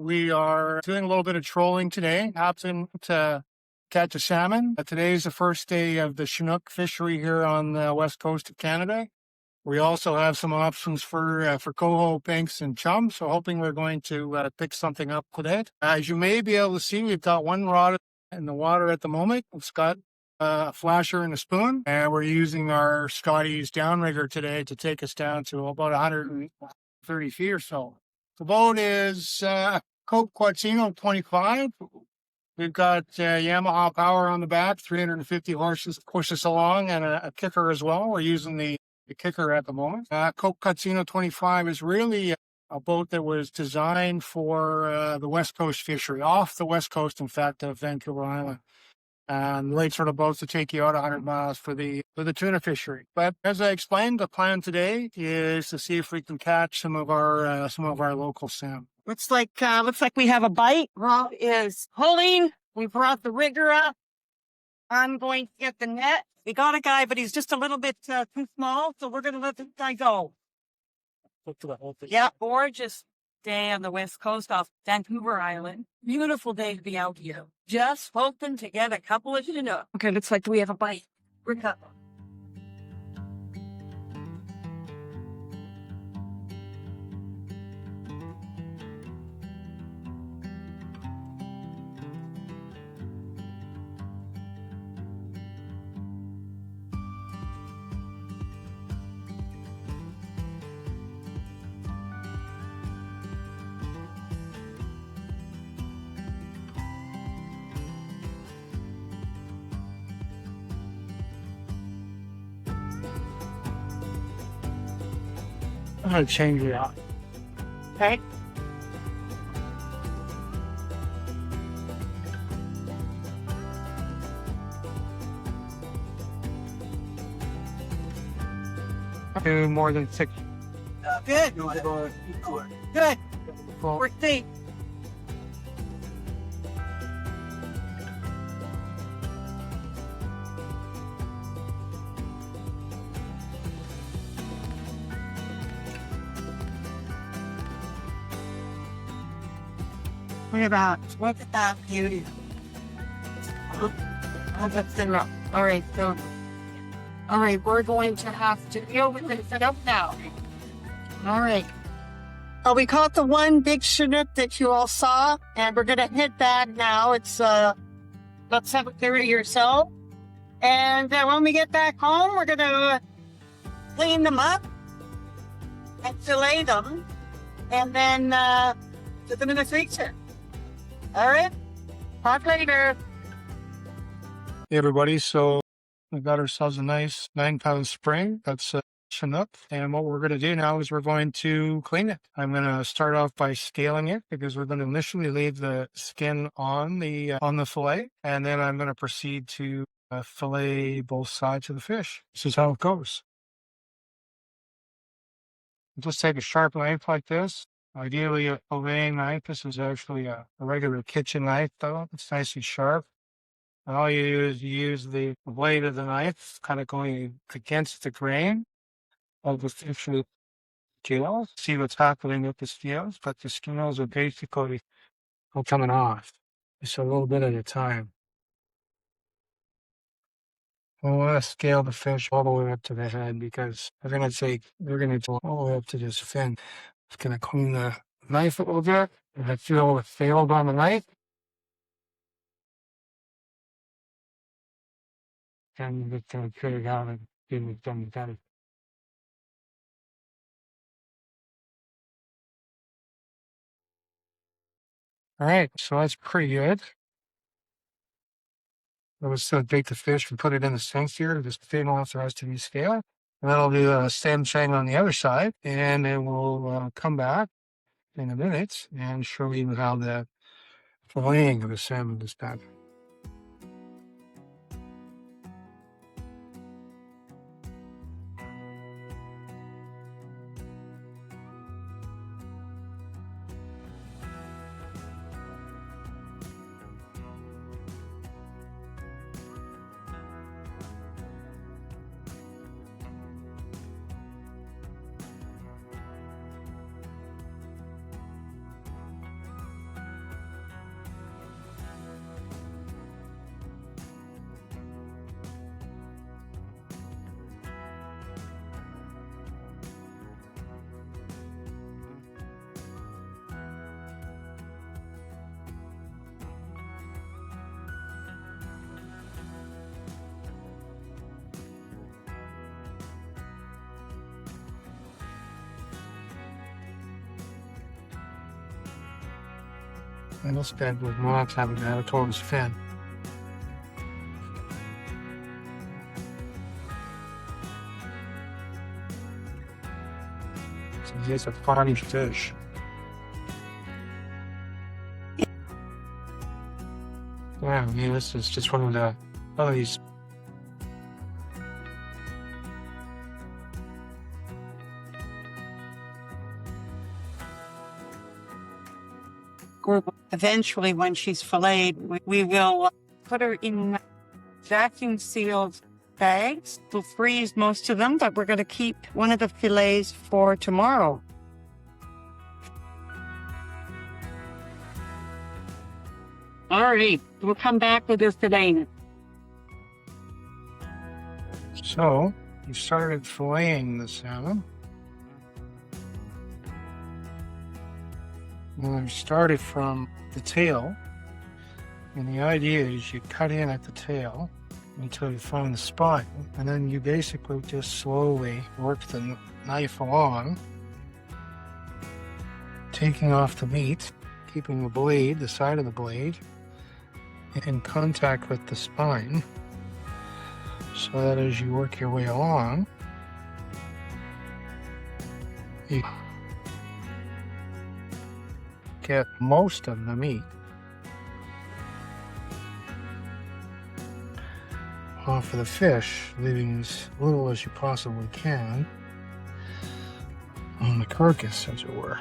We are doing a little bit of trolling today. Happened to catch a salmon. Today is the first day of the Chinook fishery here on the west coast of Canada. We also have some options for coho, pinks, and chum. So hoping we're going to pick something up today. As you may be able to see, we've got one rod in the water at the moment. It's got a flasher and a spoon, and we're using our Scotty's downrigger today to take us down to about 130 feet or so. The boat is Cope Quatsino 25. We've got Yamaha power on the back, 350 horses to push us along, and a kicker as well. We're using the kicker at the moment. Cope Quatsino 25 is really a boat that was designed for the West Coast fishery, off the West Coast, in fact, of Vancouver Island. And the right sort of boats to take you out 100 miles for the tuna fishery. But as I explained, the plan today is to see if we can catch some of our local salmon. Looks like we have a bite. Rob is pulling. We brought the rigger up. I'm going to get the net. We got a guy, but he's just a little bit too small, so we're going to let this guy go. Yeah, gorgeous day on the west coast off Vancouver Island. Beautiful day to be out here. Just hoping to get a couple of Chinook. Okay, looks like we have a bite. We're cut. I'm going to change it out. Okay. Do more than 6. Good. Good. We're safe. Look at that beauty. Oh, that's enough. All right, so. All right, we're going to have to deal with it set up now. All right. We caught the one big Chinook that you all saw, and we're going to hit that now. It's about 7:30 or so. And when we get back home, we're going to clean them up and fillet them, and then put them in the freezer. All right. Talk later. Hey, everybody. So we got ourselves a nice 9-pound spring. That's a Chinook. And what we're going to do now is we're going to clean it. I'm going to start off by scaling it because we're going to initially leave the skin on the fillet. And then I'm going to proceed to fillet both sides of the fish. This is how it goes. Just take a sharp knife like this. Ideally, a filleting knife. This is actually a regular kitchen knife, though. It's nice and sharp. And all you do is use the blade of the knife kind of going against the grain of the fish scales. See what's happening with the scales, but the scales are basically coming off. Just a little bit at a time. We want to scale the fish all the way up to the head because we're going to go all the way up to this fin. It's going to clean the knife a little bit. If I feel it failed on the knife, and it's going to cut it out and get it done better. All right, so that's pretty good. Let's take the fish and put it in the sink here. Just fin off the rest of the scale. And then I'll do the same thing on the other side. And then we'll come back in a minute and show you how the filleting of the salmon is done. En spend with Mark having that at all his fin. So here's a fine fish. Yeah, I mean, this is just one of the these. Eventually, when she's filleted, we will put her in vacuum sealed bags. We'll freeze most of them, but we're going to keep one of the fillets for tomorrow. All right, we'll come back with this today. So, you started filleting the salmon. Well, you started from the tail, and the idea is you cut in at the tail until you find the spine, and then you basically just slowly work the knife along, taking off the meat, keeping the blade, the side of the blade, in contact with the spine, so that as you work your way along, you get most of the meat off of the fish, leaving as little as you possibly can on the carcass, as it were.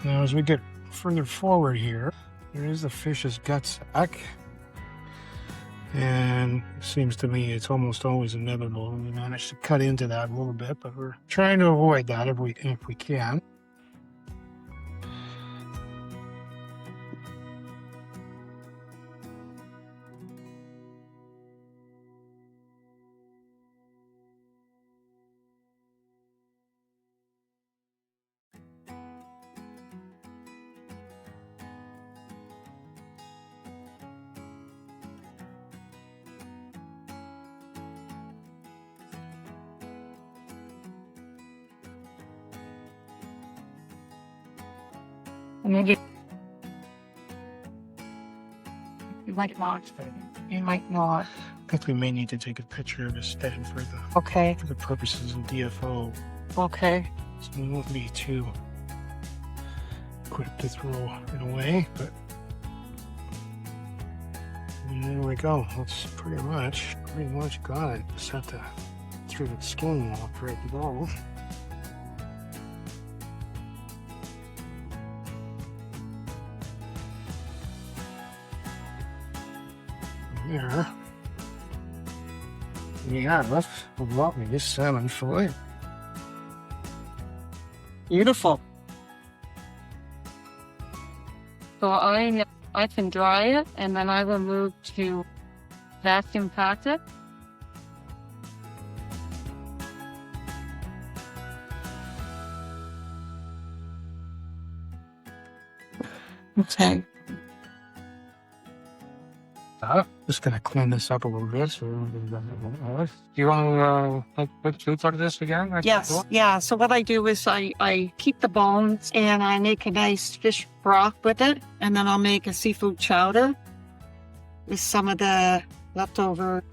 Now, as we get further forward here, there is the fish's gut sack, and it seems to me it's almost always inevitable. We manage to cut into that a little bit, but we're trying to avoid that if we can. Maybe you might not. You might not. I think we may need to take a picture of instead for the purposes of DFO. Okay. So it won't be too quick to throw it away, but there we go. That's pretty much got it. Just have to throw the skin off right below. There. We have a lovely salmon fillet. Beautiful. So I can dry it, and then I will move to vacuum pack it. Okay. Just gonna clean this up a little bit. So do you want to put two part of this again? Yes. Yeah. So what I do is I keep the bones and I make a nice fish broth with it, and then I'll make a seafood chowder with some of the leftover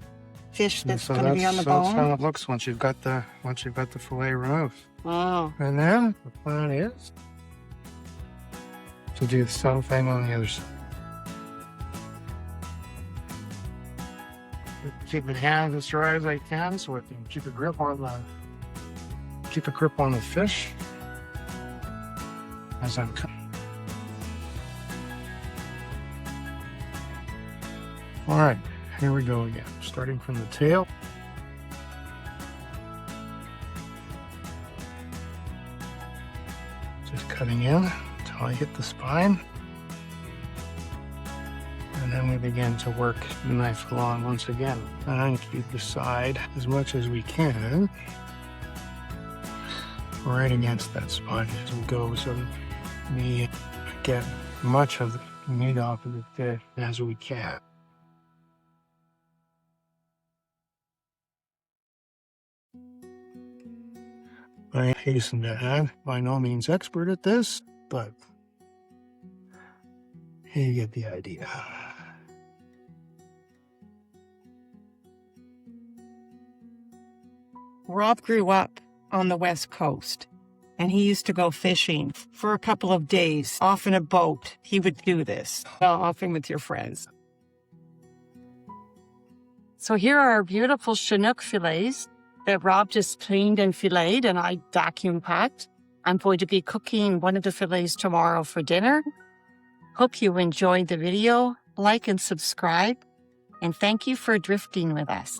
fish that's going to be on the bone. That's how it looks once you've got the fillet removed. Wow. And then the plan is to do the same thing on the other side. Keep my hands as dry as I can, so I can keep a grip on the fish as I'm cutting. All right, here we go again. Starting from the tail. Just cutting in until I hit the spine. And then we begin to work the knife along once again. And keep the side as much as we can right against that spine as we go, so we get much of the meat off of the fish as we can. I hasten to add, by no means expert at this, but You get the idea. Rob grew up on the West Coast, and he used to go fishing for a couple of days, off in a boat. He would do this, often with your friends. So here are our beautiful Chinook fillets that Rob just cleaned and filleted, and I vacuum packed. I'm going to be cooking one of the fillets tomorrow for dinner. Hope you enjoyed the video. Like and subscribe, and thank you for drifting with us.